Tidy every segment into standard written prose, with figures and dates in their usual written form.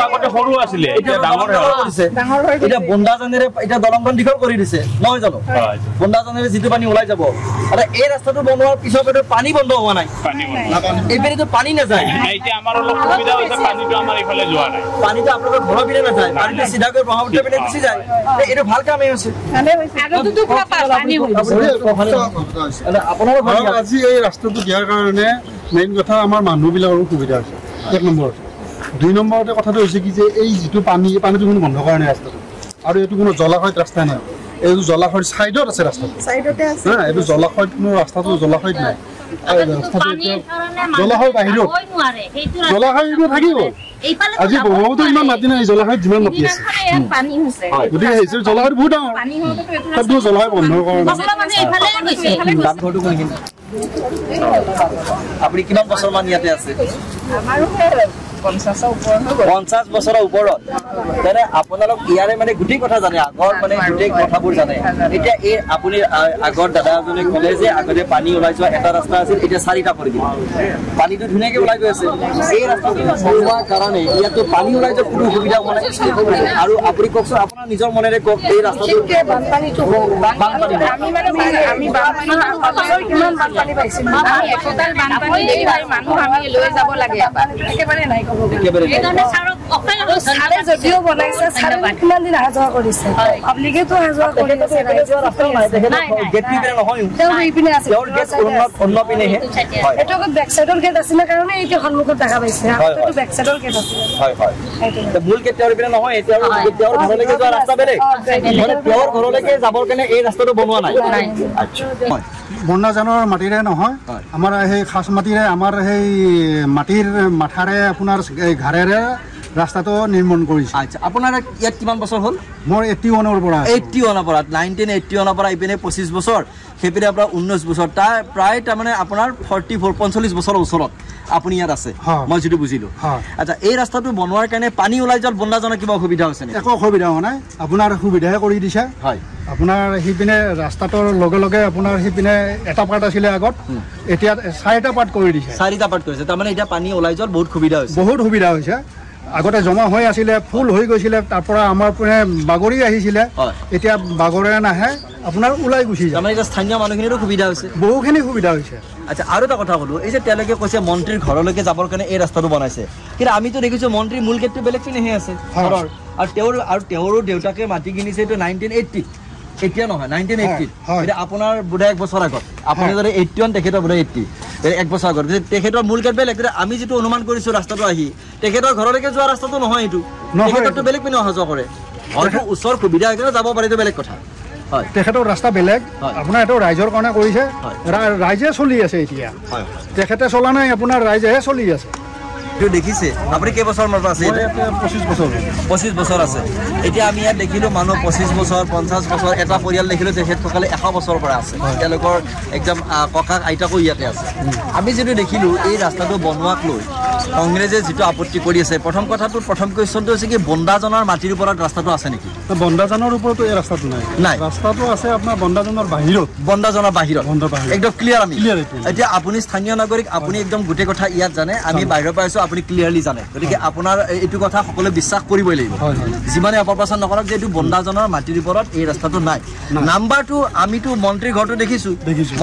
আগতে সৰু আছিলে এতিয়া ডাঙৰ হৈছে এটা বন্দাজনেৰে এটা দলংখন দীঘল কৰি দিছে নহয় জানো বন্দাজনেৰে যিটো পানী ওলাই যাব আৰু এই ৰাস্তাটো বনোৱাৰ পিছত পানী বন্ধ হোৱা নাই এইপিনেতো পানী নাযায় এতিয়া আমাৰ অলপ সুবিধা হৈছে পানীটো আমাৰ এইফালে যোৱা নাই পানীটো আপোনালোকৰ ঘৰৰ পিনে নাযায় পানীটো চিধাকৈ ব্ৰহ্মপুত্ৰ পিনে গুচি যায় এইটো ভাল কামেই হৈছে আগতেতো পুৰা পানী হৈছে আপোনাৰ আজি এই ৰাস্তাটো দিয়াৰ কাৰণে মেইন কথা আমাৰ মানুহবিলাকৰো সুবিধা হৈছে এক নম্বৰ 2 নম্বৰতে কথাটো হৈছে কি যে এই যিটো পানীটো কোনো বন্ধ কৰা নাই ৰাস্তাটো আৰু এইটো কোনো জলাশয়ত ৰাস্তা নাই এইটো জলাশয়ৰ সাইডত আছে ৰাস্তাটো সাইডতে আছে না এইটো জলাশয়ত কোনো ৰাস্তাটো জলাশয়ত নাই জলাশয় বাহিৰত জলাশয় থাকিব আজি ব্ৰহ্মপুত্ৰ ইমান মাটি নাই জলাশয়ত যিমান মাটি আছে গতিকে সেই জলাশয়ত বহুত ডাঙৰ তাতো জলাশয় বন্ধ কৰা আপুনি কিমান বছৰ মান ইয়াতে আছে আমাৰো 50 বছৰৰ ওপৰত তেনে আপোনালোক ইয়াৰে মানে গোটেই কথা জানে আগৰ মানে গোটেই কথাবোৰ জানে এতিয়া এই আপুনি আগৰ দাদা এজনে ক'লে যে আগতে পানী ওলাই যোৱা এটা ৰাস্তা আছিল এতিয়া 4টা কৰি দিলে পানীটো ধুনীয়াকৈ ওলাই গৈ আছে এই ৰাস্তাটো বনোৱাৰ কাৰণে ইয়াতো পানী ওলাই যোৱা কোনো সুবিধা হোৱা নাই আৰু আপুনি কওকচোন আপোনাৰ নিজৰ মনেৰে কওক এই ৰাস্তাটো বানপানীটো আমি মানে আমি বানপানী কিমান বানপানী পাইছো আমি একোটাল বানপানী দেই মানুহ আমি লৈ যাব লাগে একেবাৰে নাই সাৰে যদিও বনাইছে সাৰে কিমান দিন অহা যোৱা কৰিছে পাব্লিকেতো অহা যোৱা কৰি আছে ৰাইজৰ ৰাস্তা নাই গেট পিনে নহয় তেওঁ এইপিনে আছে গেট অন্য পিনেহে এইটো বেক সাইডৰ গেট আছিল কাৰণে এইটো সন্মুখত দেখা পাইছে এইটো বেক সাইডৰ গেট আছিল হয় হয় তো মূল গেট তেওঁৰ পিনে নহয় তেওঁৰ ঘৰলৈকে যোৱা ৰাস্তা বেলেগ মানে তেওঁৰ ঘৰলৈকে যাবৰ কাৰণে এই ৰাস্তাটো বনোৱা নাই আচ্ছা বন্যাজানৰ মাটিৰে নহয় আমাৰ সেই খাস মাটিৰে আমাৰ সেই মাটিৰ মাথাৰে আপোনাৰ ঘাৰেৰে ৰাস্তাটো নিৰ্মাণ কৰিছে আচ্ছা আপোনাৰ ইয়াত কিমান বছৰ হ'ল মোৰ 81ৰ পৰা 1981ৰ পৰা ইপিনে 25 বছৰ সেইপিনে আপোনাৰ 19 বছৰ তাৰ প্ৰায় তাৰমানে আপোনাৰ 45 বছৰৰ ওচৰত আপুনি ইয়াত আছে মই যেটো বুজিলো আচ্ছা এই ৰাস্তাটো বনোৱাৰ কাৰণে পানী ওলাই যোৱাৰ বন্যাজনৰ কিবা অসুবিধা হৈছে নে একো অসুবিধা হোৱা নাই আপোনাৰ সুবিধাহে কৰি দিছে হয় আপোনাৰ হিপিনে ৰাস্তাটোৰ লগে লগে আপোনাৰ হিপিনে এটা পাৰ্ট আছিলে আগত এতিয়া 4টা পাৰ্ট কৰি দিছে 4টা পাৰ্ট কৰিছে তাৰমানে এতিয়া পানী ওলাই যোৱাৰ বহুত সুবিধা হৈছে আগতে জমা হৈ আছিলে ফুল হৈ গৈছিলে তাৰ পৰা আমাৰ পুনে বাগৰি আহিছিলে এতিয়া বাগৰে নাহে আপোনাৰ ওলাই গুচি যায় তাৰমানে এতিয়া স্থানীয় মানুহখিনিৰো সুবিধা হৈছে বহুখিনি সুবিধা হৈছে আচ্ছা আৰু এটা কথা ক'লো এই যে তেওঁলোকে কৈছে মন্ত্ৰীৰ ঘৰলৈকে যাবৰ কাৰণে এই ৰাস্তাটো বনাইছে কিন্তু আমিতো দেখিছো মন্ত্ৰীৰ মূল গেটটো বেলেগ পিনেহে আছে ঘৰৰ আৰু তেওঁৰো দেউতাকে মাটি কিনিছে এইটো 1980 এতিয়া নহয় 1980 এটা আপোনাৰ বুঢ়া 1 বছৰ আগত আপুনি যদি 81 তেখেতৰ বুঢ়া 80 1 বছৰ আগত তেখেতৰ মূল গেট বেলেগ আমি যেটো অনুমান কৰিছো ৰাস্তাটো আহি তেখেতৰ ঘৰলৈকে যোৱা ৰাস্তাটো নহয় এইটো তেখেতৰটো বেলেগ পিনে অহা যোৱা কৰে হয়তো ওচৰ সুবিধা একেবাৰে যাব পাৰে এইটো বেলেগ কথা হয় তেখেতৰ ৰাস্তা বেলেগ আপোনাৰ এটো ৰাইজৰ কাৰণে কৰিছে ৰাইজে চলি আছে এতিয়া তেখেতে চলা নাই আপোনাৰ ৰাইজেহে চলি আছে जो देखिसे আপুনি কে বছৰ মান আছে 25 বছৰ আছে এতিয়া আমি ইয়াত দেখিলো মানুহ 25 বছৰ 50 বছৰ এটা পৰিয়াল দেখিলো তেখেতসকলে 100 বছৰ পৰা আছে তেওঁলোকৰ একদম ককা আইতাকো ইয়াতে আছে আমি যেটো দেখিলো এই ৰাস্তাটো বনোৱাক লৈ কংগ্ৰেছে যেটো আপত্তি কৰি আছে প্ৰথম কথাটো প্ৰথম কোৱেশ্চনটো হৈছে কি বন্দাজনৰ মাটিৰ ওপৰত ৰাস্তাটো আছে নেকি বন্দাজনৰ ওপৰতো এই ৰাস্তাটো নাই ৰাস্তাটো আছে আপোনাৰ বন্দাজনৰ বাহিৰত একদম ক্লিয়াৰ আমি এতিয়া আপুনি স্থানীয় নাগৰিক আপুনি একদম গুটে কথা ইয়াত জানে আমি বাহিৰৰ পাইছো আপুনি ক্লিয়াৰলি জানে গতিকে আপোনাৰ এইটো কথা সকলোৱে বিশ্বাস কৰিবই লাগিব যিমানে অপপ্ৰচাৰ নকৰক যে এইটো বন্দাজনৰ মাটিৰ ওপৰত এই ৰাস্তাটো নাই নাম্বাৰ 2 আমিতো মন্ত্ৰীৰ ঘৰটো দেখিছো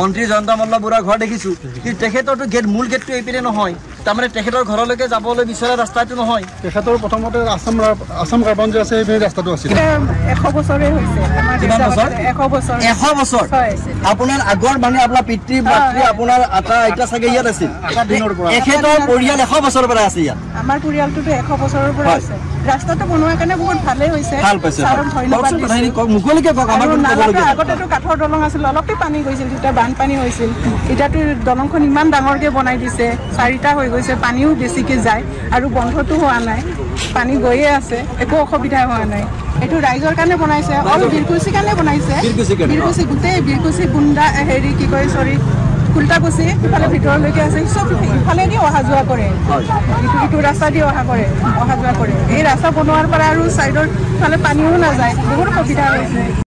মন্ত্ৰী জয়ন্ত মল্ল বুঢ়াৰ ঘৰ দেখিছো কিন্তু তেখেতৰটো গেট মূল গেটটো এইপিনে নহয় তাৰমানে তেখেতৰ ঘৰলৈকে যাবলৈ বিচৰা ৰাস্তাটো নহয় তেখেতৰ প্ৰথমতে আসাম কাৰ্বন যে আছে এই ৰাস্তাটো আছিল 100 বছৰে হৈছে কিমান বছৰ 100 বছৰ আপোনাৰ আগৰ মানে আপোনাৰ পিতৃ মাতৃ আপোনাৰ আটা আইতা সাগে ইয়াত আছিল তেখেতৰ পৰিয়াল 100 বছৰ পৰা আছে ইয়াত আমাৰ পৰিয়ালটো 100 বছৰৰ পৰা আছে ৰাস্তাটো বনোৱাৰ কাৰণে বহুত ভালে হৈছে ভাল পাইছে মুকলিকে কক আমাৰ আগতেটো কাঠৰ দলং আছিল অলপতে পানী গৈছিল যেতিয়া বানপানী হৈছিল এতিয়াটো দলংখন ইমান ডাঙৰকে বনাই দিছে 4টা হৈ গৈছে পানীও বেছিকে যায় আৰু বন্ধটো হোৱা নাই পানী গৈয়ে আছে একো অসুবিধা হোৱা নাই এটো ৰাইজৰ কাৰণে বনাইছে অল বিৰকুচি কাৰণে বনাইছে বিৰকুচি গুটেই বিৰকুচি গুণ্ডা হেৰি কি কয় সৰি ফুলটাকুচি ইফালে ভিতৰলৈকে আছে সব ইফালে দি অহা যোৱা কৰে ইটো ৰাস্তা দি অহা যোৱা কৰে এই ৰাস্তা বনোৱাৰ পৰা আৰু সাইডৰ ফালে পানীও নাযায় বহুত সুবিধা হৈছে